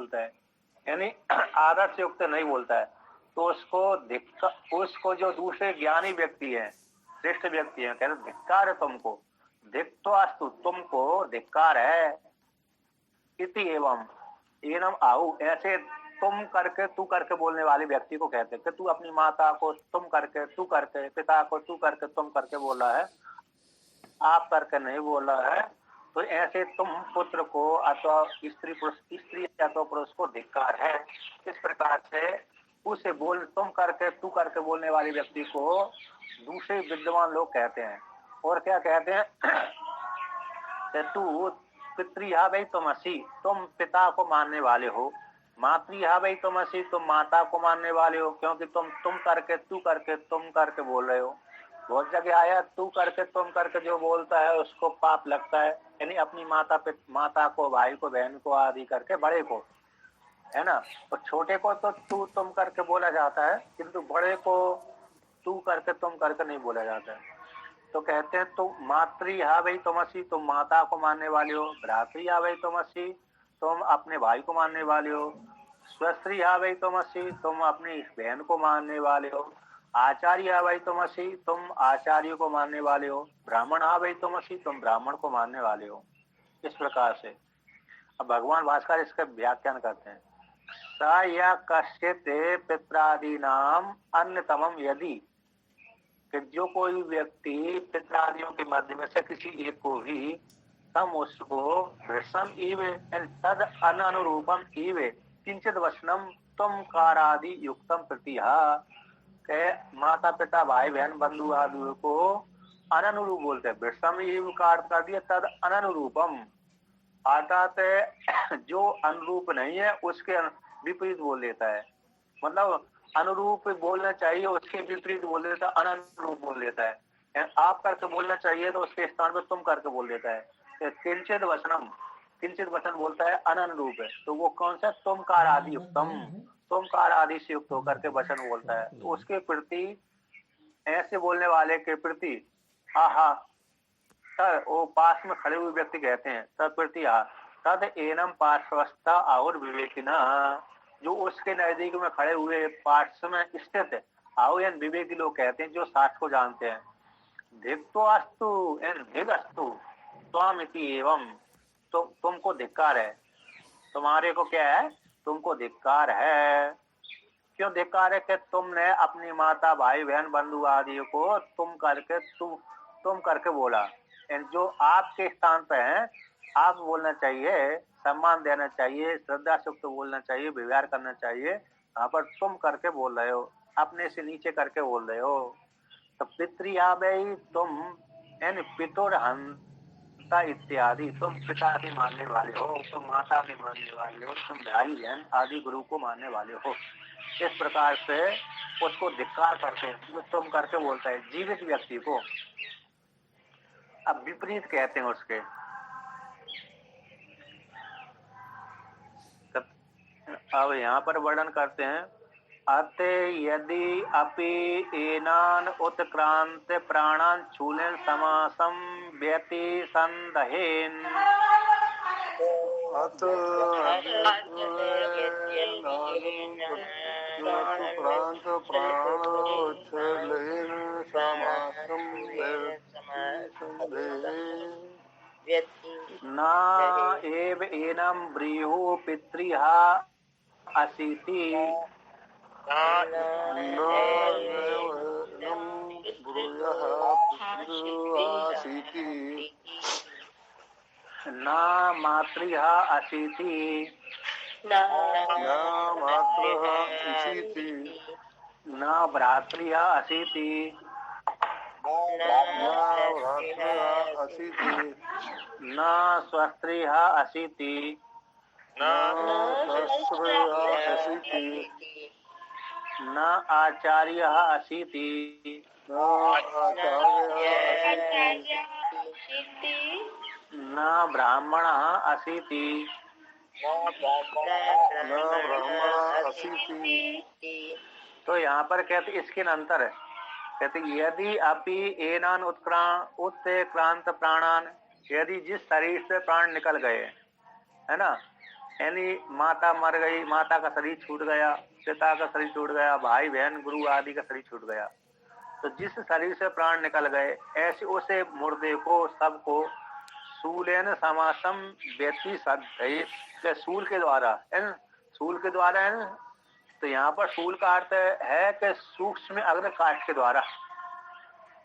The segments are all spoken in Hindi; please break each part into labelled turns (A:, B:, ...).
A: बोलता है, यानी आदर से युक्त नहीं बोलता है, तो उसको जो दूसरे ज्ञानी व्यक्ति है, श्रेष्ठ व्यक्ति है, कहते धिक्कार है तुमको, धिक्त्वास्तु तुमको धिक्कार है, इति एवं एनम आहु, ऐसे तुम करके तू करके बोलने वाले व्यक्ति को कहते हैं कि तू अपनी माता को तुम करके तू करके, पिता को तू करके तुम करके बोला है, आप करके नहीं बोला है, तो ऐसे तुम पुत्र को अथवा स्त्री अथवा पुरुष को धिक्कार है। इस प्रकार से उसे तुम करके तू करके बोलने वाले व्यक्ति को दूसरे विद्वान लोग कहते हैं। और क्या कहते हैं कि तू पितृहा वै त्वमसि, तुम पिता को मानने वाले हो, मातृहा वै त्वमसि, तुम माता को मानने वाले हो, क्योंकि तुम करके तू करके तुम करके बोल रहे हो। बहुत जगह आया तू करके तुम करके जो बोलता है उसको पाप लगता है, यानी अपनी माता को, भाई को, बहन को आदि करके बड़े को, है ना। और छोटे को तो तू तुम करके बोला जाता है, किंतु बड़े को तू करके तुम करके नहीं बोला जाता है। तो कहते हैं तो मातृहा वै त्वमसि, तुम माता को मानने वाले हो, भ्रातृहा वै त्वमसि, तुम अपने भाई को मानने वाले हो, स्वस्त्रीहा वै त्वमसि, तुम अपनी बहन को मानने वाले हो, आचार्य वै त्वमसि, तुम आचार्य को मानने वाले हो, ब्राह्मण वै त्वमसि, तुम ब्राह्मण को मानने वाले हो। इस प्रकार से अब भगवान भास्कर इसका व्याख्यान करते हैं। स या कश्चित् पित्रादीनाम अन्यतमम यदि, कि जो कोई व्यक्ति पितरादियों के मध्य में से किसी एक को भी तम उसको भृषम इव तद अनुरूपम इव किंचित वचनम तुम कारादि युक्तम प्रतिहा, के माता पिता भाई बहन बंधु आदि को अनुरूप बोलते हैं। भृषम इव का अर्थ कर दिया तद अनुरूपम, अर्थात जो अनुरूप नहीं है उसके विपरीत बोल देता है, मतलब अनुरूप बोलना चाहिए उसके विपरीत बोल देता है, अनुरूप बोल देता है। आप करके बोलना चाहिए तो उसके स्थान पर तुम करके बोल देता है। किंचित वचनम, किंचित वचन बोलता है अनुरूप है, तो वो कौन सा तुम कार आदि युक्तम, तुम कार आदि से युक्त होकर के वचन बोलता है, तो उसके प्रति, ऐसे बोलने वाले के प्रति आहा सर, वो पास में खड़े हुए व्यक्ति कहते हैं तद प्रति तद एनम पार्श्वस्था और विवेकिना, जो उसके नजदीक में खड़े हुए पार्श्व में स्थित आहुयन विवेकी लोग कहते हैं, जो शास्त्र को जानते हैं। धिक्त्वास्तु एन धिगस्तु त्वामिति एवं, तो तुमको धिक्कार है, तुम्हारे को क्या है, तुमको धिक्कार है। क्यों धिक्कार है? कि तुमने अपनी माता भाई बहन बंधु आदि को तुम करके बोला। जो आपके स्थान पे हैं, आप बोलना चाहिए, सम्मान देना चाहिए, श्रद्धा सुक्त बोलना चाहिए, व्यवहार करना चाहिए, यहाँ पर तुम करके बोल रहे हो, अपने से नीचे करके बोल रहे हो। तो पितृया वै तुम यानी पितुर हंता इत्यादि, तुम पिता भी मानने वाले हो, तुम माता भी मानने वाले हो, तुम भाई बहन आदि गुरु को मानने वाले हो। इस प्रकार से उसको धिक्कार करते हैं, तुम करके बोलता है जीवित व्यक्ति को। अब विपरीत कहते हैं उसके, अब यहाँ पर वर्णन करते हैं अते यदि अपि एनान उत्क्रांत प्राणान चूलन समासम व्यति संदहेन, न एव एनम ब्रीहु पितृहा असीति, न मातृहा असीति, न भ्रातृहा असीति, न स्वस्त्रीहा असीति, न आचार्य असीति, न ब्राह्मण असीति, तो यहाँ पर कहते इसके अंतर है। कहते यदि अपि एनान उत्क्रांत प्राणान, यदि जिस शरीर से प्राण निकल गए, है ना, यानी माता मर गई, माता का शरीर छूट गया, पिता का शरीर छूट गया, भाई बहन गुरु आदि का शरीर छूट गया, तो जिस शरीर से प्राण निकल गए ऐसे उसे मुर्दे को सबको सूलेन समासम व्यक्ति सद सूल के द्वारा सूल के द्वारा है। तो यहाँ पर सूल का अर्थ है कि सूक्ष्म अग्नि काष्ठ के द्वारा,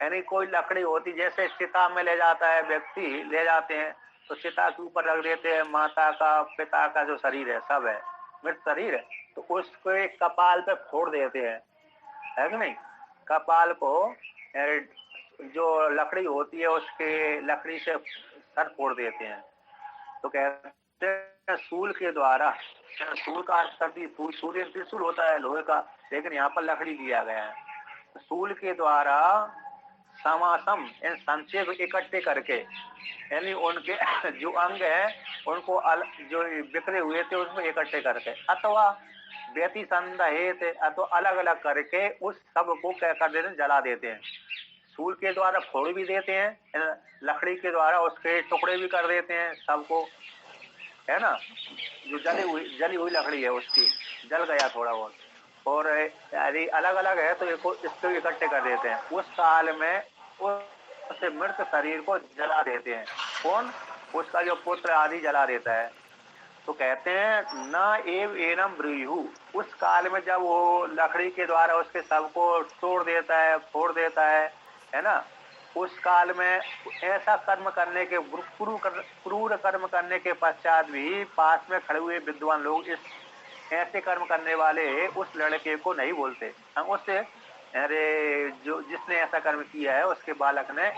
A: यानी कोई लकड़ी होती जैसे चिता में ले जाता है व्यक्ति, ले जाते हैं तो चिता के ऊपर रख देते हैं, माता का पिता का जो शरीर है सब है मृत शरीर है, तो उसको एक कपाल पे फोड़ देते हैं, है कि नहीं। कपाल को जो लकड़ी होती है उसके लकड़ी से सर फोड़ देते हैं, तो कहते हैं सूल के द्वारा, सूल का अर्थ करती सूर्य त्रिशूल होता है लोहे का, लेकिन यहाँ पर लकड़ी दिया गया है। सूल के द्वारा समासम इन संक्षेप इकट्ठे करके, यानी उनके जो अंग है उनको जो बिखरे हुए थे उसमें इकट्ठे करके, अथवा व्यति संदेहित अथवा अलग अलग करके उस सब को क्या कर देते हैं, जला देते हैं। सूल के द्वारा फोड़ भी देते हैं, लकड़ी के द्वारा उसके टुकड़े भी कर देते हैं सबको, है ना। जो जली हुई लकड़ी है उसकी जल गया थोड़ा बहुत, और यदि अलग अलग है तो इसको इकट्ठे कर देते हैं। उस काल में उस मृत शरीर को जला देते हैं। कौन? उसका जो पुत्र आदि जला देता है। तो कहते हैं न एव एनम ब्रूयु, उस काल में जब वो लकड़ी के द्वारा उसके सब को तोड़ देता है, फोड़ देता है ना, उस काल में ऐसा कर्म करने के क्रूर कर्म करने के पश्चात भी पास में खड़े हुए विद्वान लोग इस ऐसे कर्म करने वाले उस लड़के को नहीं बोलते। हम उससे अरे जो जिसने ऐसा कर्म किया है उसके बालक ने,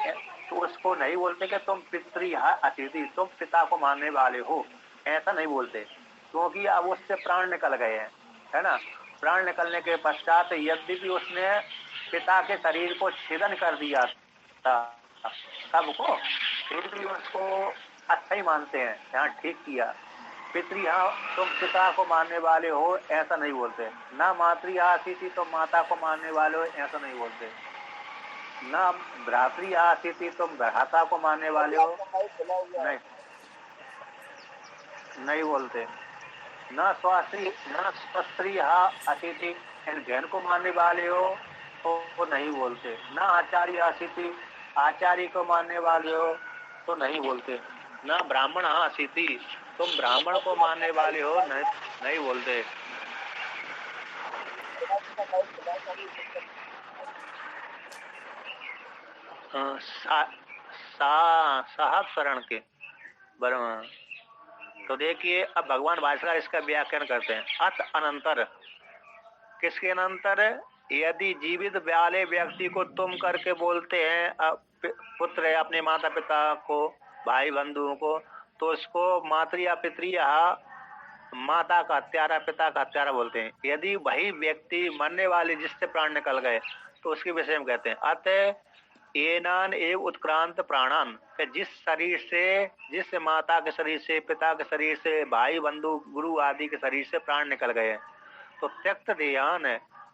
A: तो उसको नहीं बोलते कि तुम पितृहा अतिथि, तुम पिता को मानने वाले हो, ऐसा नहीं बोलते, क्योंकि अब उससे प्राण निकल गए हैं, है ना। प्राण निकलने के पश्चात यद्यपि उसने पिता के शरीर को छेदन कर दिया था सबको, फिर भी उसको अच्छा ही मानते हैं, यहाँ ठीक किया। पितृहा तुम पिता को मानने वाले हो, ऐसा नहीं बोलते। ना मातृहा अतिथि तुम माता को मानने वाले हो, ऐसा नहीं बोलते। ना भ्रातृहा अतिथि तुम भ्राता को मानने वाले हो, नहीं नहीं बोलते। न स्वस्त्रीहा अतिथि बहन को मानने वाले हो तो वो नहीं बोलते। न आचार्य अतिथि आचार्य को मानने वाले हो तो नहीं बोलते। न ब्राह्मण अतिथि तुम ब्राह्मण को मानने वाले हो, नहीं बोलते। साहब शरण के बर्मा। तो देखिए अब भगवान भाषा इसका व्याख्यान करते हैं। अत अनंतर, किसके अनंतर? यदि जीवित वाले व्यक्ति को तुम करके बोलते हैं पुत्र है अपने माता पिता को, भाई बंधुओं को, तो उसको मातृ या पितृ या माता का हत्यारा पिता का हत्यारा बोलते हैं। यदि वही व्यक्ति मरने वाले जिससे प्राण निकल गए तो उसके विषय में कहते हैं अतः एनान एव उत्क्रांत प्राणान, जिस शरीर से, जिस माता के शरीर से, पिता के शरीर से, भाई बंधु गुरु आदि के शरीर से प्राण निकल गए, तो त्यक्त देहान,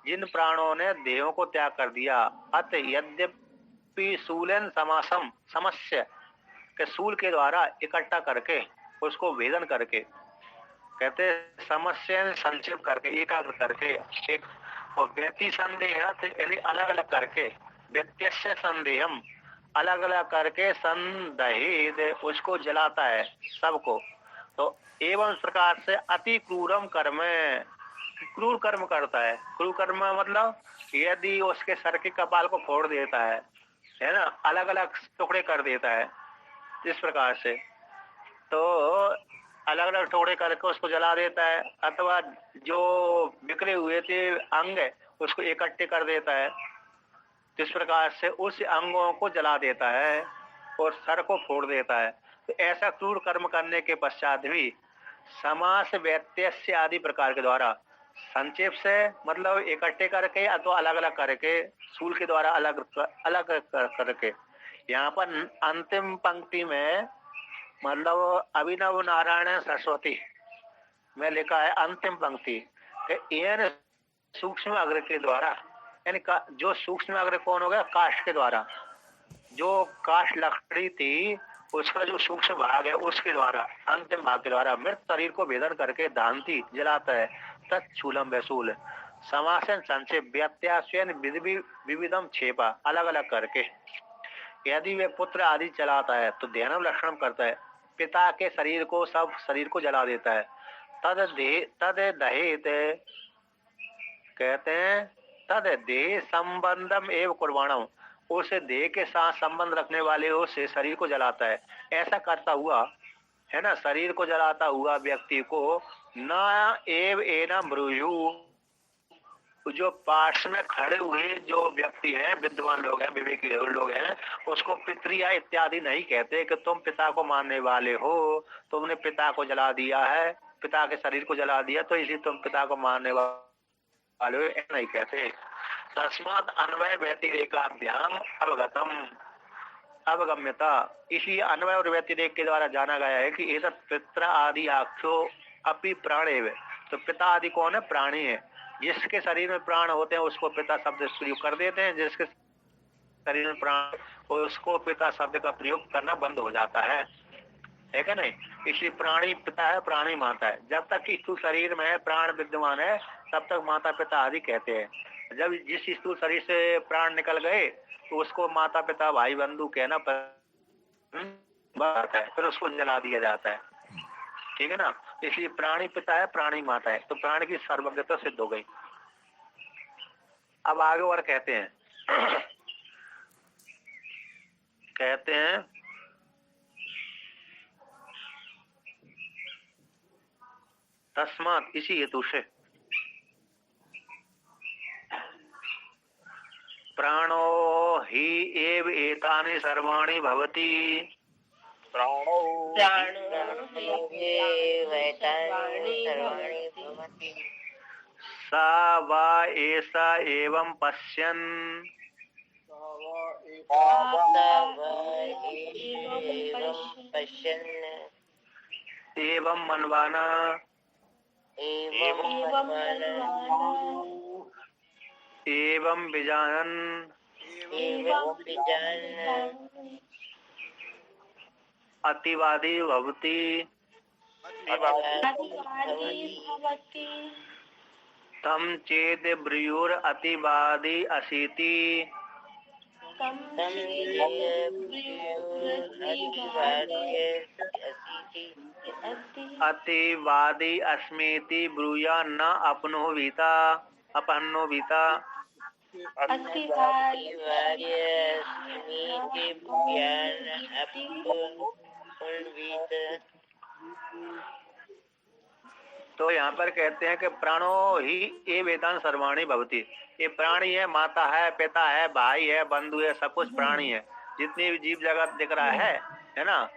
A: जिन प्राणों ने देहों को त्याग कर दिया, अत यद्यपि सूलन समासम समस्य के सूल के द्वारा इकट्ठा करके उसको वेदन करके, कहते समस्या संक्षेप करके एकाग्र करके एक, और व्यक्ति संदेह यानी अलग अलग करके, व्यक्तिस्य संदेहम अलग अलग करके संदेहित उसको जलाता है सबको। तो एवं प्रकार से अति क्रूरम कर्म, क्रूर कर्म करता है। क्रूर कर्म मतलब यदि उसके सर के कपाल को फोड़ देता है ना, अलग अलग टुकड़े कर देता है इस प्रकार से, तो अलग अलग टुकड़े करके उसको जला देता है, अथवा जो बिखरे हुए थे अंग उसको इकट्ठे कर देता है, इस प्रकार से उस अंगों को जला देता है और सर को फोड़ देता है। तो ऐसा क्रूर कर्म करने के पश्चात भी समास व्यत्यस्य आदि प्रकार के द्वारा, संक्षेप से मतलब इकट्ठे करके अथवा अलग अलग करके, सूल के द्वारा अलग अलग करके। यहाँ पर अंतिम पंक्ति में मतलब अभिनव नारायण सरस्वती में लिखा है अंतिम पंक्ति, सूक्ष्म अग्र के द्वारा, यानी जो सूक्ष्म अग्र कौन हो गया? काष्ठ के द्वारा। जो काष्ठ लकड़ी थी उसका जो सूक्ष्म भाग है उसके द्वारा, अंतिम भाग के द्वारा मृत शरीर को भेदन करके दांति जलाता है। तत्शूलम वैसूल समासन संचय व्यत्यास्यन विविधम छेपा, अलग अलग करके। यदि वे पुत्र आदि चलाता है तो ध्यानम लक्षणम करता है, पिता के शरीर को, सब शरीर को जला देता है। तद दहेत कहते हैं, तद देह संबंधम एवं कुर्बाणम, उसे देह के साथ संबंध रखने वाले उसे शरीर को जलाता है। ऐसा करता हुआ है ना, शरीर को जलाता हुआ व्यक्ति को न एव एना ब्रुयु, जो पास में खड़े हुए जो व्यक्ति हैं, विद्वान लोग हैं, विवेकी लोग हैं, उसको पितृया इत्यादि नहीं कहते कि तुम पिता को मानने वाले हो, तुमने पिता को जला दिया है, पिता के शरीर को जला दिया तो इसलिए तुम पिता को मानने वाले हो, ऐसा नहीं कहते। तस्मात् अन्वय व्यतिरेकाभ्याम अवगतम, अवगम्यता, इसलिए अन्वय और व्यतिरेक के द्वारा जाना गया है कि एतत् पितृ आदि आख्यो अपि प्राणेव, तो पिता आदि कौन है? प्राणी है। जिसके शरीर में प्राण होते हैं उसको पिता शब्द प्रयोग कर देते हैं, जिसके शरीर में प्राण उसको पिता शब्द का प्रयोग करना बंद हो जाता है क्या नहीं? इसलिए प्राणी पिता है, प्राणी माता है। जब तक स्थूल शरीर में प्राण विद्यमान है तब तक माता पिता आदि कहते हैं। जब जिस स्थूल शरीर से प्राण निकल गए तो उसको माता पिता भाई बंधु कहना बात है, फिर उसको जला दिया जाता है, ठीक है ना। इसलिए प्राणी पिता है, प्राणी माता है, तो प्राण की सर्वज्ञता सिद्ध हो गई। अब आगे और कहते हैं कहते हैं तस्मात्, इसी हेतु से प्राणो ही एव एतानि सर्वाणि भवति, प्राणो सा वा एसा एवं पश्यन्, एवं मनवाना, एवं विजानन्, अतिवादी भवति, तम चेद ब्रूयुर अतिवादी असीति, अतिवादी अस्मीति ब्रूया न अपनो वीता, अपहन्नो वीता, तो यहाँ पर कहते हैं कि प्राणो ही ये वेदांत सर्वाणी भवती, ये प्राणी है, माता है, पिता है, भाई है, बंधु है, सब कुछ प्राणी है। जितनी भी जीव जगत दिख रहा है ना,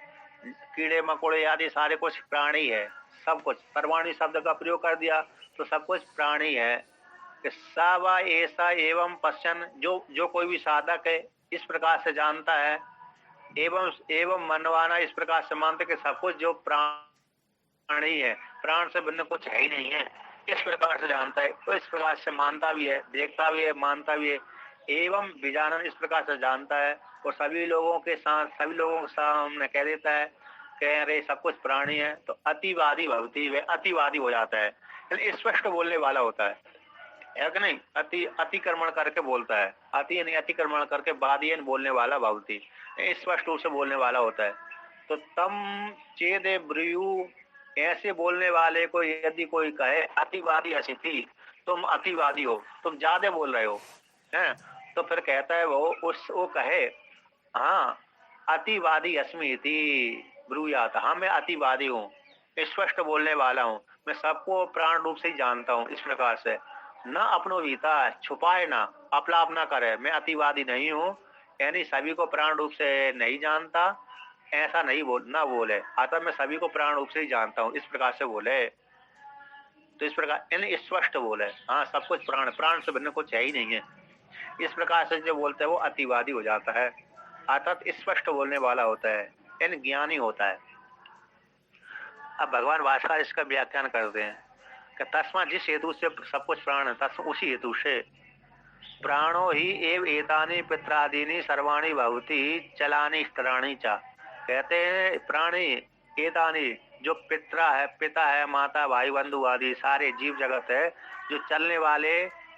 A: कीड़े मकोड़े आदि सारे कुछ प्राणी है, सब कुछ। सर्वाणी शब्द का प्रयोग कर दिया तो सब कुछ प्राणी है। सा वा ऐसा एवं पश्चन, जो कोई भी साधक है इस प्रकार से जानता है, एवं मनवाना, इस प्रकार से मानते कि सब कुछ जो प्राणी है, प्राण से भिन्न कुछ है ही नहीं है, इस प्रकार से जानता है, तो इस प्रकार से मानता भी है, देखता भी है, मानता भी है। एवं विजानन, इस प्रकार से जानता है और सभी लोगों के सामने कह देता है, कह रहे सब कुछ प्राणी है, तो अतिवादी भवती, वे अतिवादी हो जाता है, स्पष्ट बोलने वाला होता है कि नहीं? अतिक्रमण करके बोलता है, अतिक्रमण करके वादी बोलने वाला भवती, स्पष्ट रूप से बोलने वाला होता है। तो तम चेद ब्रूयु, ऐसे बोलने वाले को यदि कोई कहे अतिवादी असिति, तुम अतिवादी हो, तुम ज्यादा बोल रहे हो, हैं? तो फिर कहता है वो कहे, हाँ अतिवादी अस्मि इति ब्रूयात, हाँ मैं अतिवादी हूँ, स्पष्ट बोलने वाला हूँ, मैं सबको प्राण रूप से ही जानता हूँ। इस प्रकार से न अपनो वीता, छुपाए ना, अपलाप ना करे, मैं अतिवादी नहीं हूँ, यानी सभी को प्राण रूप से नहीं जानता, ऐसा नहीं बोले, अतः मैं सभी को प्राण रूप से ही जानता हूँ, इस प्रकार से बोले। तो इस प्रकार यानी स्पष्ट बोले, हाँ सब कुछ प्राण से भिन्न कुछ है ही नहीं है, इस प्रकार से जो बोलते हैं वो अतिवादी हो जाता है, अर्थात स्पष्ट बोलने वाला होता है, यानी ज्ञानी होता है। अब भगवान भास्कर इसका व्याख्यान करते हैं कि तस्मा, जिस हेतु से सब कुछ प्राण है, तस्मा उसी हेतु से प्राणो ही एव एतानि पित्रादीनि सर्वाणि भवति चलानि स्तराणि च, कहते हैं प्राणी एतानी, जो पिता है, माता, भाई, बंधु आदि सारे जीव जगत है, जो चलने वाले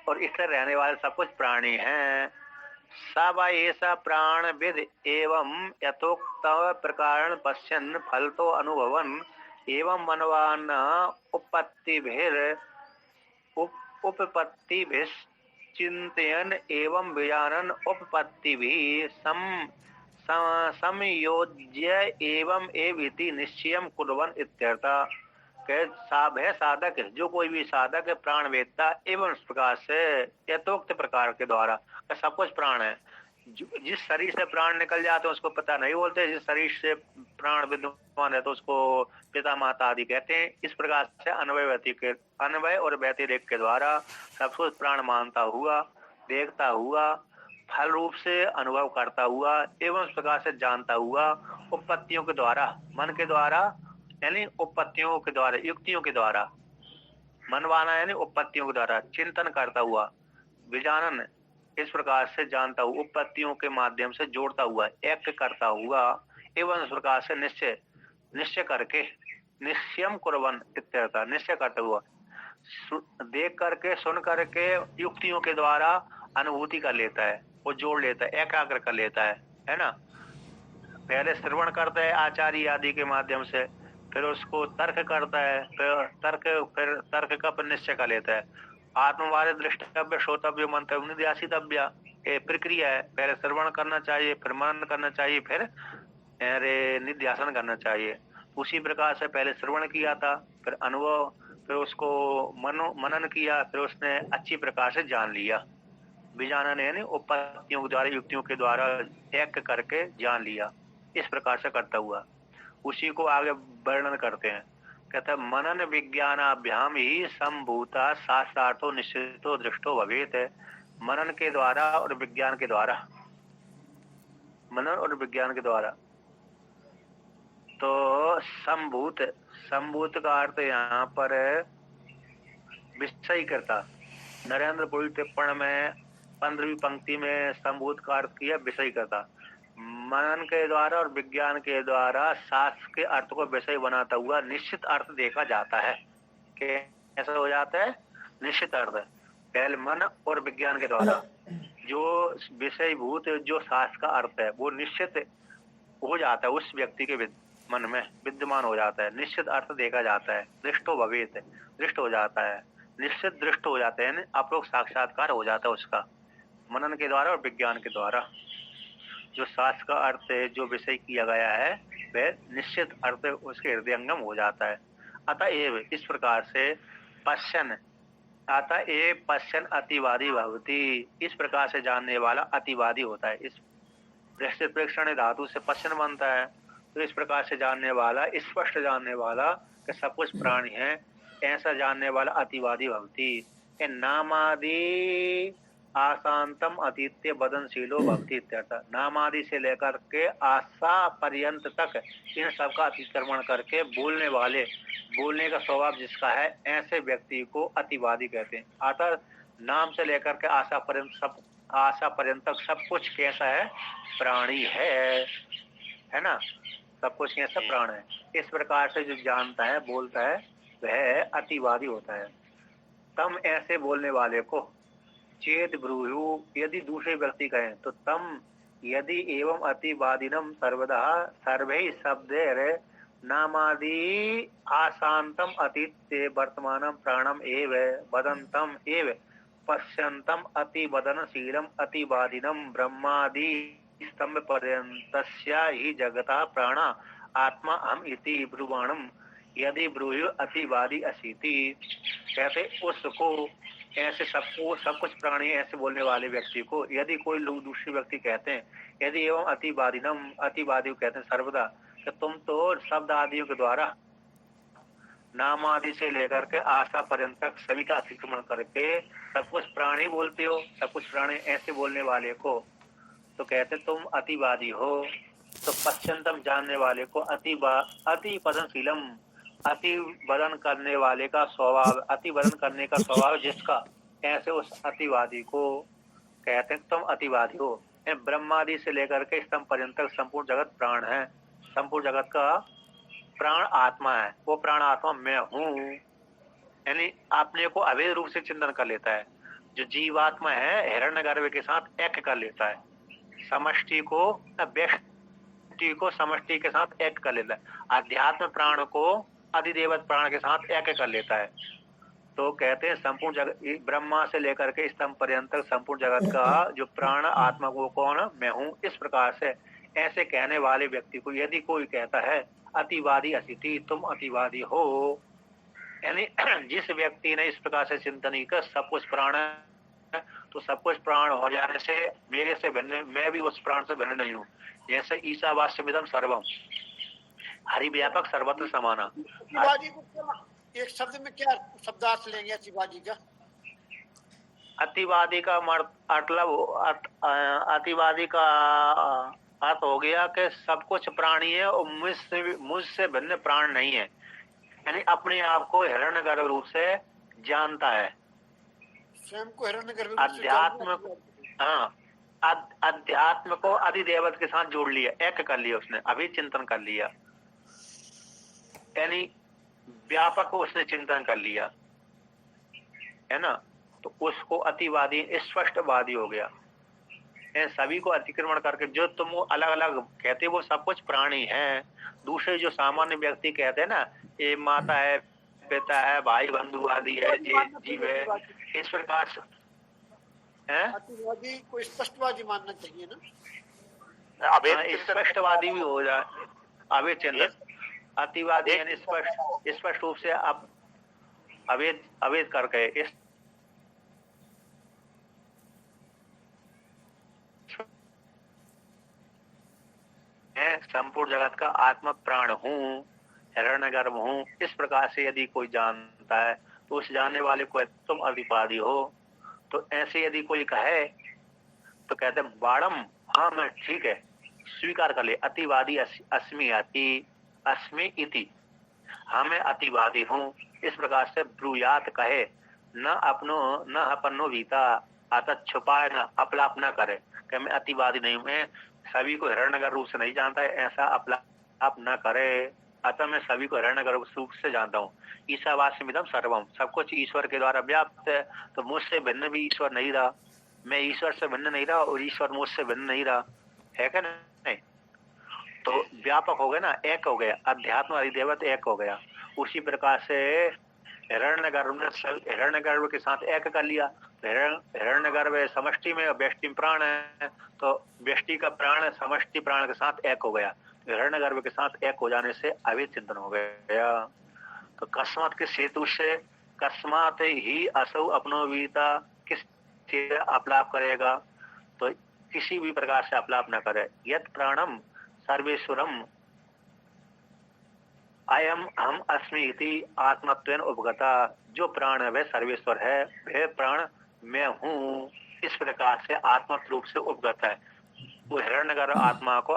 A: और स्थिर रहने वाले सब कुछ प्राणी हैं। सब ऐसा प्राण विद एवं यथोक्त प्रकार पश्यन फल तो अनुभवन एवं मनवान उपपत्ति चिंतन एवं विजानन उपपत्ति भी संयोज्य एवं एविति निश्चयम कुर्वन् इत्यर्थ। साधक जो कोई भी साधक है प्राण वेदता एवं इस प्रकार से यथोक्त प्रकार के द्वारा, सब कुछ प्राण है। जिस शरीर से प्राण निकल जाते हैं उसको पता नहीं बोलते, जिस शरीर से प्राण विद्यमान है तो उसको पिता माता आदि कहते हैं। इस प्रकार से अन्वय और व्यतिरेक के द्वारा सब कुछ प्राण मानता हुआ, देखता हुआ, फल रूप से अनुभव करता हुआ एवं इस प्रकार से जानता हुआ, उपपत्तियों के द्वारा, मन के द्वारा यानी उपपत्तियों के द्वारा, युक्तियों के द्वारा, मनवाना यानी उपपत्तियों के द्वारा चिंतन करता हुआ, विजानन इस प्रकार से जानता हुआ, उपपत्तियों के माध्यम से जोड़ता हुआ, एक करता हुआ एवं इस प्रकार से निश्चय करके, निश्चयम कुर्वन् इत्यर्थ, निश्चय करता हुआ, देख करके, सुन करके, युक्तियों के द्वारा अनुभूति कर लेता है, वो जोड़ लेता है, एकाग्र कर लेता है ना। पहले श्रवण करता है आचार्य आदि के माध्यम से, फिर उसको तर्क करता है, फिर तर्क का निश्चय कर लेता है। आत्मवाद दृष्टव्य, श्रोतव्य, मंतव्य, निध्यासितव्य ये प्रक्रिया है। पहले श्रवण करना चाहिए, फिर मनन करना चाहिए, फिर निध्यासन करना चाहिए। उसी प्रकार से पहले श्रवण किया था, फिर अनुभव, फिर उसको मनन किया, फिर उसने अच्छी प्रकार से जान लिया। विजानन यानी उपपत्तियों के द्वारा, युक्तियों के द्वारा एक करके जान लिया। इस प्रकार से करता हुआ उसी को आगे वर्णन करते हैं। कहते हैं मनन विज्ञानाभ्याम ही संभूता शास्त्रार्थो निश्चितो दृष्टो भवेत। मनन के द्वारा और विज्ञान के द्वारा, मनन और विज्ञान के द्वारा। तो संभूत का अर्थ यहाँ पर विषय करता। नरेंद्र पुरी टिप्पण में 15वीं पंक्ति में संभूत का अर्थ किया विषय करता। मनन के द्वारा और विज्ञान के द्वारा शास्त्र के अर्थ को विषय बनाता हुआ निश्चित अर्थ देखा जाता है। कैसा हो जाता है? निश्चित अर्थ। पहले मन और विज्ञान के द्वारा जो विषयभूत जो शास्त्र का अर्थ है वो निश्चित हो जाता है, उस व्यक्ति के मन में विद्यमान हो जाता है, निश्चित अर्थ देखा जाता है। दृष्टो भवेत, दृष्ट हो जाता है, निश्चित दृष्ट हो जाते हैं, अपरोक्ष साक्षात्कार हो जाता है उसका मनन के द्वारा और विज्ञान के द्वारा। जो शास्त्र का अर्थ है, जो विषय किया गया है, वह निश्चित अर्थ उसके हृदयंगम हो जाता है। अतएव इस प्रकार से पश्यन, अतएव पश्यन अतिवादी भवति, इस प्रकार से जानने वाला अतिवादी होता है। इस प्रेक्षण धातु से पश्यन बनता है, तो इस प्रकार से जानने वाला, स्पष्ट जानने वाला कि सब कुछ प्राणी है, ऐसा जानने वाला अतिवादी भवति। नामादि आशांतम अतीत्य बदनशीलो भक्ति इत्यर्थ। नामादि से लेकर के आशा पर्यंत तक इन सबका अतिक्रमण करके बोलने का स्वभाव जिसका है, ऐसे व्यक्ति को अतिवादी कहते हैं। अतः नाम से लेकर के आशा पर्यंत तक सब कुछ कैसा है? प्राणी है ना, सब कुछ कैसा प्राण है। इस प्रकार से जो जानता है, बोलता है, वह अतिवादी होता है। तम ऐसे बोलने वाले को चेत ब्रूयु, यदि दूसरे व्यक्ति कहें तो तम यदि एवं अतिवादिनम सर्वदा सर्वे शब्देर नामादि आशांतम अतीत्य वर्तमानम प्राणम एव वदंतम एव पश्यंतम अति वदनशीलम अतिवादिनम ब्रह्मादि स्तंभ पर्यंतस्या ही जगता प्राणा आत्मा हम इति ब्रुवाणम यदि ब्रूयु अतिवादी असीति। कहते उसको ऐसे सब कुछ प्राणी ऐसे बोलने वाले व्यक्ति को यदि कोई लोग दूसरे व्यक्ति कहते हैं, यदि एवं अतिवादिनम, अतिवादी कहते हैं सर्वदा, कि तुम तो शब्द आदियों के द्वारा नाम आदि से लेकर के आशा पर्यंत तक सभी का अतिक्रमण करके सब कुछ प्राणी बोलते हो, सब कुछ प्राणी ऐसे बोलने वाले को तो कहते तुम अतिवादी हो। तो पश्चंतम जानने वाले को अति पदनशीलम, अति वदन करने वाले का स्वभाव, अति वदन करने का स्वभाव जिसका, ऐसे उस अतिवादी को कहते हैं तुम अतिवादी हो। ब्रह्मादि से लेकर के स्तंभ पर्यंत संपूर्ण जगत प्राण है, संपूर्ण जगत का प्राण आत्मा है, वो प्राण आत्मा मैं हूँ, यानी अपने को अवैध रूप से चिंतन कर लेता है। जो जीवात्मा है हिरण्यगर्भ के साथ एक कर लेता है, समष्टि को व्यष्टि को समष्टि के साथ एक कर लेता है, अध्यात्म प्राण को अधिदेवत प्राण के साथ एक कर लेता है। तो कहते हैं संपूर्ण जगत, ब्रह्मा से लेकर के स्तंभ पर्यंत संपूर्ण जगत का जो प्राण आत्मा वो कौन मैं हूँ, इस प्रकार से ऐसे कहने वाले व्यक्ति को यदि कोई कहता है अतिवादी असिति, तुम अतिवादी हो, यानी जिस व्यक्ति ने इस प्रकार से चिंतन नहीं कर सब कुछ प्राण है, तो सब कुछ प्राण हो जाने से मेरे से भिन्न, मैं भी उस प्राण से भिन्न नहीं हूँ। जैसे ईशावास्यमिदं सर्वम, हरिव्यापक सर्वत्र समाना।
B: अतिवादी को क्या एक शब्द में क्या शब्दार्थ लेंगे अतिवादी का?
A: अतिवादी का मतलब अतिवादी का अर्थ हो गया कि सब कुछ प्राणी है और मुझसे भिन्न प्राण नहीं है, यानी अपने आप को हिरण्यगर्भ रूप से जानता है,
B: स्वयं को हिरण्यगर्भ
A: अध्यात्म, हाँ अध्यात्म को अधिदेवत के साथ जोड़ लिया, एक कर लिया उसने, अभी चिंतन कर लिया, यानी व्यापक को उसने चिंतन कर लिया है ना, तो उसको अतिवादी स्पष्टवादी हो गया। सभी को अतिक्रमण करके जो तुम अलग अलग कहते वो सब कुछ प्राणी हैं, दूसरे जो सामान्य व्यक्ति कहते हैं ना ये माता है पिता है भाई बंधु आदि है जीव है, इस प्रकार से
B: अतिवादी को स्पष्टवादी मानना चाहिए ना,
A: स्पष्टवादी भी हो जाए, अवैध चिंतन। अतिवादी यानी स्पष्ट रूप से अब अवैध करके इस संपूर्ण जगत का आत्मा प्राण हूँ, हिरण्यगर्भ हूँ, इस प्रकार से यदि कोई जानता है तो उस जानने वाले को तुम अतिवादी हो। तो ऐसे यदि कोई कहे तो कहते हैं बाड़म, हाँ मैं ठीक है स्वीकार कर ले, अतिवादी अस्मि अस्मि इति, हाँ मैं अतिवादी हूँ, इस प्रकार से ब्रूयात कहे, न अपनो न अपनो भीता अतः छुपाए न अपलाप न करे कि मैं अतिवादी नहीं हूँ, मैं सभी को हिरण्यगर्भ रूप से नहीं जानता है, ऐसा अपलाप न करे, अतः मैं सभी को हिरण्यगर्भ रूप से जानता हूँ। ईशावास्यमिदं सर्वम, सब कुछ ईश्वर के द्वारा व्याप्त है, तो मुझसे भिन्न भी ईश्वर नहीं रहा, मैं ईश्वर से भिन्न नहीं रहा और ईश्वर मुझसे भिन्न नहीं रहा है क्या नहीं, तो व्यापक हो गया ना, एक हो गया, अध्यात्म अधिदेवत एक हो गया। उसी प्रकार से हिरण्यगर्भ ने हिरण्यगर्भ के साथ एक कर लिया, हिरण्यगर्भ समष्टि में व्यष्टि प्राण है, तो व्यष्टि का प्राण समष्टि प्राण के साथ एक हो गया, हिरण्यगर्भ के साथ एक हो जाने से अवैध चिंतन हो गया। तो कस्मात के सेतु से कस्मात ही असौ अपनो वीता, किस अपलाप करेगा, तो किसी भी प्रकार से अपलाप न करे। यत प्राणम सर्वेश्वरम अयम हम अस्मि इति आत्मत्वेन उपगता, जो प्राण है वह सर्वेश्वर है, वह प्राण मैं हूँ, इस प्रकार से आत्मक रूप से उपगत है। वो हिरण्यगर्भ आत्मा को